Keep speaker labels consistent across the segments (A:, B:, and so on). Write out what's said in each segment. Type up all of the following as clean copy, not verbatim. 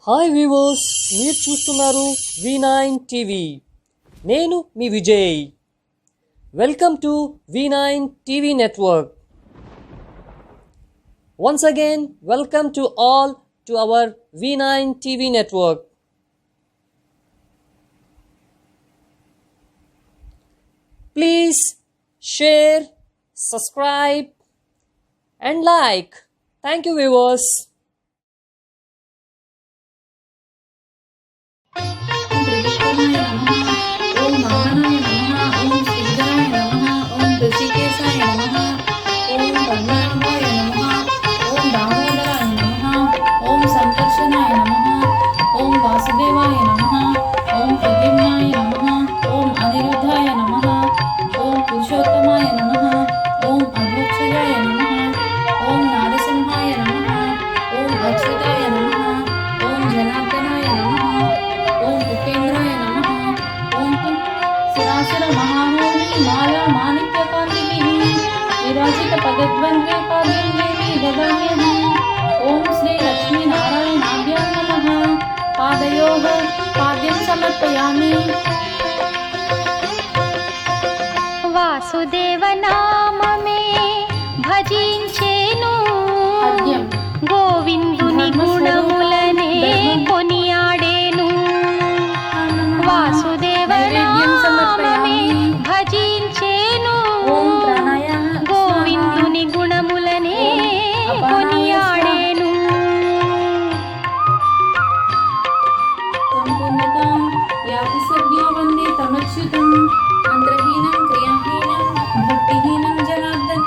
A: Hi viewers, మీరు చూస్తున్నారు V9 TV. నేను మీ Vijay. Welcome to V9 TV network. Once again, welcome to all to our V9 TV network. Please share, subscribe and like. Thank you viewers.
B: ओम श्री लक्ष्मी नारायणाभ्यां नमः. पादयोः पाद्यं समर्पयामि.
C: वासुदेव नाममे भजिंचेनु गोविंदुनि गुणमुलने कोनियाडेनु. वासुदेव नाममे भजिंचेनु गोविंदुनि गुणमुलने कोनियाडेनु.
B: संपूर्णतां याति सद्यो वन्दे तमच्युतम्. मंत्रहीनं क्रियाहीनं भक्तिहीनं जनार्दन.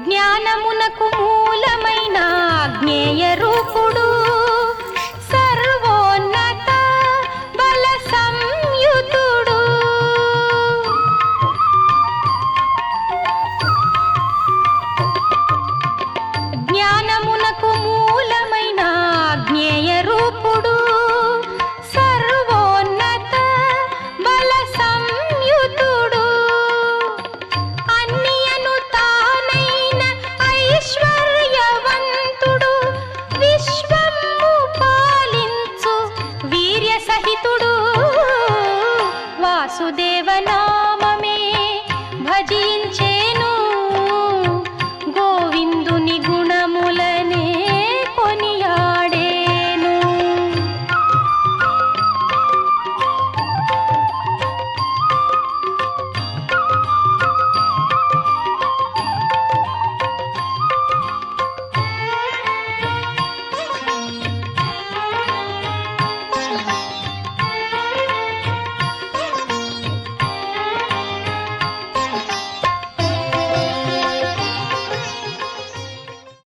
C: జ్ఞానమునకు మూలమైన జ్ఞేయ రూపుడు సర్వోన్నత బల సంయుతుడు. జ్ఞానమునకు మూలమైన జ్ఞేయ రూపుడు సర్వోన్నత బల సంయుతుడు. అన్నియను తానైన ఐశ్వర్యవంతుడు విశ్వము పాలించు వీర్య సహితుడు. వాసుదేవన